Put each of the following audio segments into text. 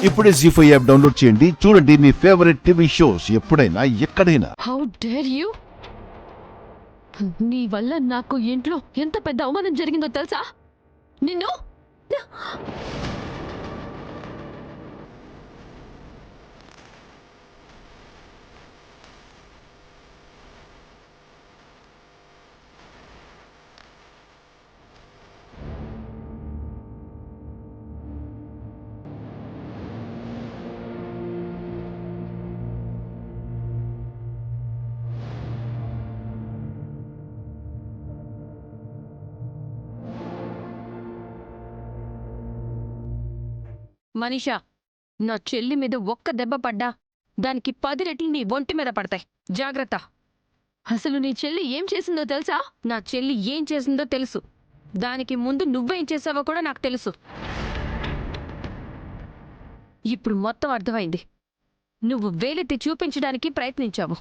ఇప్పుడే జీ5 app download చేయండి. చూడండి మీ ఫేవరెట్ టీవీ షోస్ ఎప్పుడైనా ఎక్కడైనా. How dare you! నీ వల్ల నాకు ఇంట్లో ఎంత పెద్ద అవమానం జరిగిందో తెలుసా? నిన్ను మనీషా, నా చెల్లి మీద ఒక్క దెబ్బ పడ్డా దానికి 10 రెట్లు నీ ఒంటి మీద పడతాయి. జాగ్రత్త. అసలు నీ చెల్లి ఏం చేసిందో తెలుసా? నా చెల్లి ఏం చేసిందో తెలుసు. దానికి ముందు నువ్వేం చేసావో కూడా నాకు తెలుసు. ఇప్పుడు మొత్తం అర్థమైంది. నువ్వు వేలెత్తి చూపించడానికి ప్రయత్నించావు.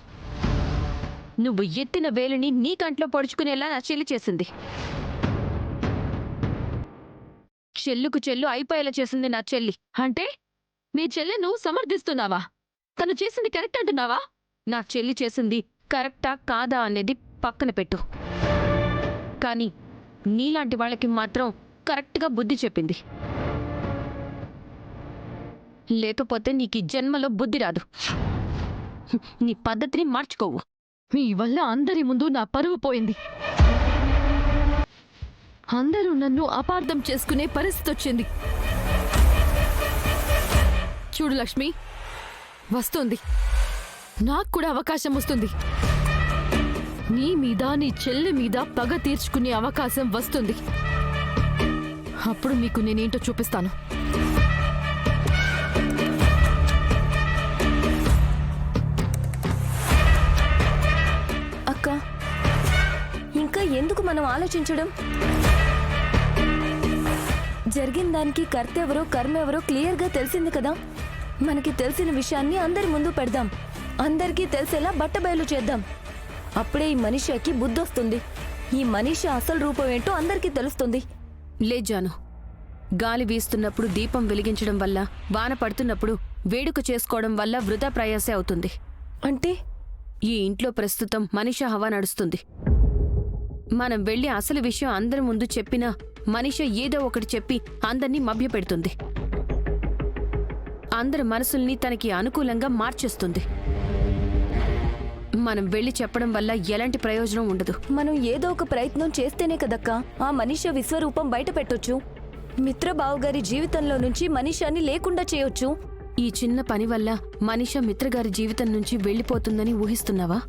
నువ్వు ఎత్తిన వేలిని నీ కంట్లో పొడుచుకునేలా నా చెల్లి చేసింది. చెల్లుకు చెల్లు అయిపోయేలా చేసింది నా చెల్లి. అంటే నీ చెల్లి నువ్వు సమర్థిస్తున్నావా? తను చేసింది కరెక్ట్ అంటున్నావా? నా చెల్లి చేసింది కరెక్టా కాదా అనేది పక్కన పెట్టు. కానీ నీలాంటి వాళ్ళకి మాత్రం కరెక్ట్గా బుద్ధి చెప్పింది. లేకపోతే నీకు ఈ జన్మలో బుద్ధి రాదు. నీ పద్ధతిని మార్చుకోవు. మీ వల్ల అందరి ముందు నా పరువు పోయింది. అందరూ నన్ను అపార్థం చేసుకునే పరిస్థితి వచ్చింది. చూడు లక్ష్మి, వస్తుంది. నాకు కూడా అవకాశం వస్తుంది. నీ మీద నీ చెల్లి మీద పగ తీర్చుకునే అవకాశం వస్తుంది. అప్పుడు మీకు నేనేంటో చూపిస్తాను. అక్క, ఇంకా ఎందుకు మనం ఆలోచించడం? జరిగిన దానికి కర్త ఎవరో కర్మ ఎవరో క్లియర్గా తెలిసింది కదా. మనకి తెలిసిన విషయాన్ని అందరి ముందు పెడదాం. అందరికీ తెలిసేలా బట్టబయలు చేద్దాం. అప్పుడే ఈ మనిషికి బుద్ధొస్తుంది. ఈ మనిషి అసలు రూపం ఏంటో అందరికీ తెలుస్తుంది. లేజాను, గాలి వీస్తున్నప్పుడు దీపం వెలిగించడం వల్ల, వాన పడుతున్నప్పుడు వేడుక చేసుకోవడం వల్ల వృధా ప్రయాసే అవుతుంది. అంటే ఈ ఇంట్లో ప్రస్తుతం మనిషి హవా నడుస్తుంది. మనం వెళ్ళి అసలు విషయం అందరి ముందు చెప్పినా మనిషి ఏదో ఒకటి చెప్పి అందర్నీ మభ్యపెడుతుంది. అందరి మనసుల్ని తనకి అనుకూలంగా మార్చేస్తుంది. మనం వెళ్ళి చెప్పడం వల్ల ఎలాంటి ప్రయోజనం ఉండదు. మనం ఏదో ఒక ప్రయత్నం చేస్తేనే కదక్కా ఆ మనిషి విశ్వరూపం బయట పెట్టొచ్చు. మిత్రబావుగారి జీవితంలో నుంచి మనిషాన్ని లేకుండా చేయొచ్చు. ఈ చిన్న పని వల్ల మనిష మిత్రగారి జీవితం నుంచి వెళ్ళిపోతుందని ఊహిస్తున్నావా?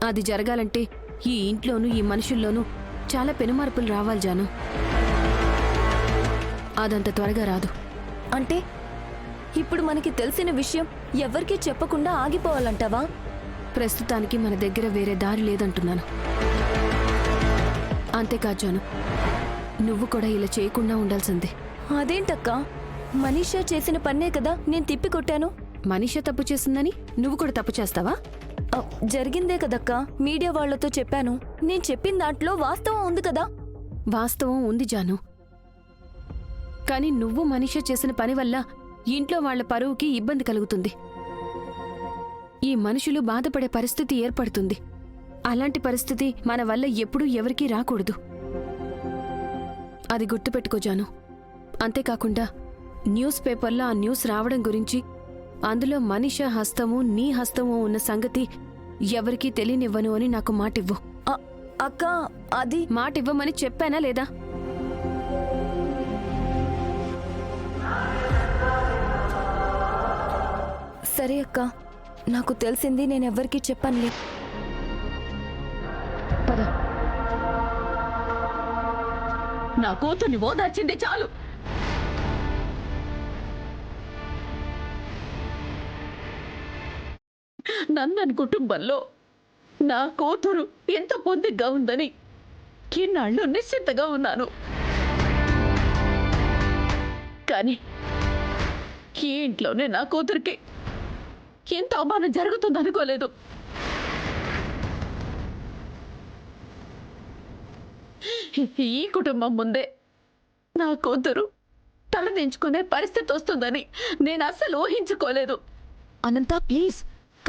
అది జరగాలంటే ఈ ఇంట్లోనూ ఈ మనుషుల్లోనూ చాలా పెనుమార్పులు రావాలి జాను. అదంత త్వరగా రాదు. అంటే ఇప్పుడు మనకి తెలిసిన విషయం ఎవరికీ చెప్పకుండా ఆగిపోవాలంటావా? ప్రస్తుతానికి మన దగ్గర వేరే దారి లేదంటున్నాను. అంతేకాదు జాను, నువ్వు కూడా ఇలా చేయకుండా ఉండాల్సిందే. అదేంటక్కా, మనీషా చేసిన పన్నే కదా నేను తిప్పికొట్టాను. మనిష తప్పు చేసిందని నువ్వు కూడా తప్పు చేస్తావా? జరిగిందే కదక్కా, మీడియా వాళ్లతో చెప్పాను. నేను చెప్పిన దాంట్లో వాస్తవం ఉంది కదా. వాస్తవం ఉంది జాను, కానీ నువ్వు మనిష చేసిన పని వల్ల ఇంట్లో వాళ్ల పరువుకి ఇబ్బంది కలుగుతుంది. ఈ మనుషులు బాధపడే పరిస్థితి ఏర్పడుతుంది. అలాంటి పరిస్థితి మన వల్ల ఎప్పుడూ ఎవరికీ రాకూడదు. అది గుర్తుపెట్టుకో జాను. అంతేకాకుండా న్యూస్ పేపర్లో ఆ న్యూస్ రావడం గురించి, అందులో మనిష హస్తము నీ హస్తము ఉన్న సంగతి ఎవరికీ తెలియనివ్వను అని నాకు మాటివ్వు. అక్క, అది మాటివ్వమని చెప్పానా లేదా? సరే అక్క, నాకు తెలిసింది నేనెవ్వరికీ చెప్పనులే. పద. నా కూతుర్ని ఓదార్చింది చాలు. నందన్ కుటుంబంలో నా కూతురు ఎంత పొందిగ్గా ఉందని ఈనాళ్ళు నిశ్చింతగా ఉన్నాను. కానీ ఈ ఇంట్లోనే నా కూతురికి ఎంత అవమానం జరుగుతుందనుకోలేదు. ఈ కుటుంబం ముందే నా కూతురు తలదించుకునే పరిస్థితి వస్తుందని నేను అస్సలు ఊహించుకోలేదు. అనంత, ప్లీజ్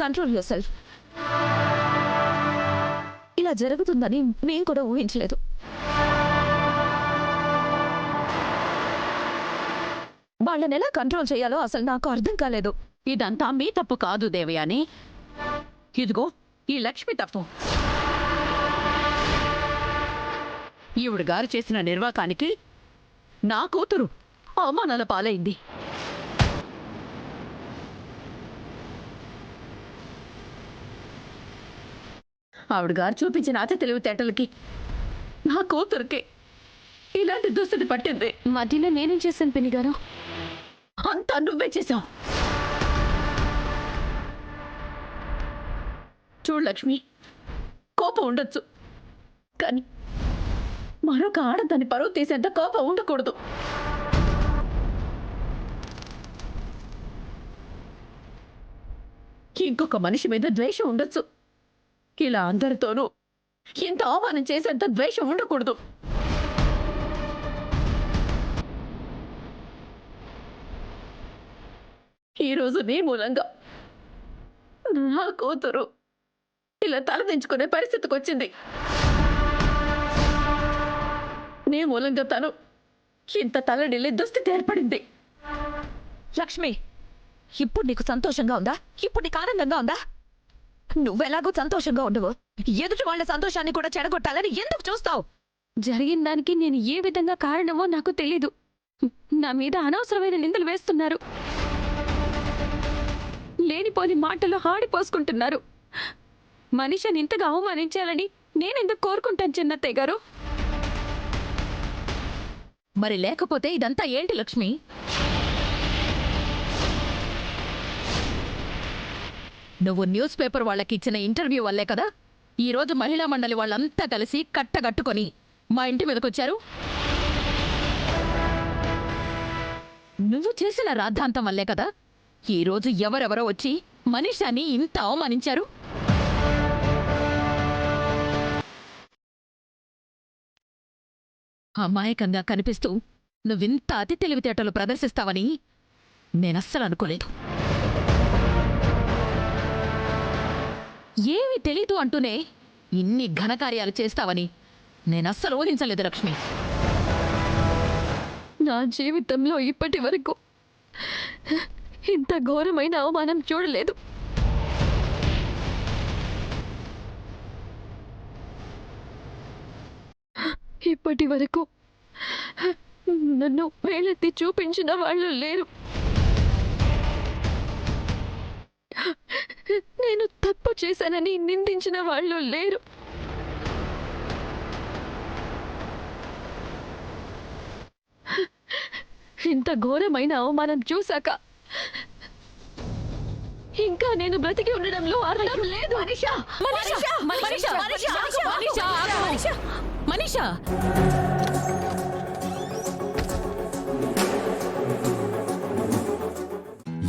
కంట్రోల్ యువర్ సెల్ఫ్. ఇలా జరుగుతుందని నేను కూడా ఊహించలేదు. వాళ్ళని ఎలా కంట్రోల్ చేయాలో అసలు నాకు అర్థం కాలేదు. ఇదంతా మీ తప్పు కాదు దేవయాని. ఇదిగో ఈ లక్ష్మి తప్పు. ఈవిడ గారు చేసిన నిర్వాకానికి నా కూతురు అవమానాల పాలైంది. ఆవిడ గారు చూపించిన అతి తెలివితేటలకి నా కూతురికి ఇలాంటి దుస్థితి పట్టింది. మధ్యలో నేనేం చేశాను పిన్ని గారు? అంతా నువ్వే చేశావు. చూడు లక్ష్మి, కోపం ఉండొచ్చు, కానీ మరొక ఆడదాన్ని పరువు తీసేంత కోపం ఉండకూడదు. ఇంకొక మనిషి మీద ద్వేషం ఉండొచ్చు, ఇలా అందరితోనూ ఇంత అవమానం చేసేంత ద్వేషం ఉండకూడదు. ఈరోజు నీ మూలంగా నా కూతురు ఇలా తలదించుకునే పరిస్థితికి వచ్చింది. నీ మూలంగా తను ఇంత తలడిల్లి దుస్థితి ఏర్పడింది. లక్ష్మి, ఇప్పుడు నీకు సంతోషంగా ఉందా? ఇప్పుడు నీకు ఆనందంగా ఉందా? నువ్వెలాగో సంతోషంగా ఉండవు, ఎదుటి వాళ్ళ సంతోషాన్ని కూడా చెడగొట్టాలని ఎందుకు చూస్తావు? జరిగిన దానికి నేను ఏ విధంగా కారణమో నాకు తెలీదు. నా మీద అనవసరమైన నిందలు వేస్తున్నారు, లేనిపోని మాటలు హాడిపోసుకుంటున్నారు. మనిషిని ఇంతగా అవమానించాలని నేనెందుకు కోరుకుంటాను చిన్నత్తయ్య గారు? మరి లేకపోతే ఇదంతా ఏంటి లక్ష్మి? నువ్వు న్యూస్ పేపర్ వాళ్ళకి ఇచ్చిన ఇంటర్వ్యూ వల్లే కదా ఈరోజు మహిళా మండలి వాళ్ళంతా కలిసి కట్టగట్టుకొని మా ఇంటి మీదకొచ్చారు. నువ్వు చేసిన రాద్ధాంతం వల్లే కదా ఈరోజు ఎవరెవరో వచ్చి మనిషాని ఇంత అవమానించారు. అమాయకంగా కనిపిస్తూ నువ్వింత అతి తెలివితేటలు ప్రదర్శిస్తావని నేనస్సలు అనుకోలేదు. ఏమీ తెలీదు అంటూనే ఇన్ని ఘనకార్యాలు చేస్తావని నేనస్సలు ఊహించలేదు లక్ష్మి. నా జీవితంలో ఇప్పటి వరకు ఇంత ఘోరమైన అవమానం చూడలేదు. ఇప్పటి వరకు నన్ను వేలెత్తి చూపించిన వాళ్ళు లేరు. నేను తప్పు చేశానని నిందించిన వాళ్ళు లేరు. ఇంత ఘోరమైన అవమానం చూశాక ఇంకా నేను బ్రతికి ఉండడంలో అర్థం లేదు. మనీషా,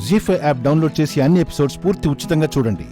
జీ5 యాప్ డౌన్లోడ్ చేసి అన్ని ఎపిసోడ్స్ పూర్తి ఉచితంగా చూడండి.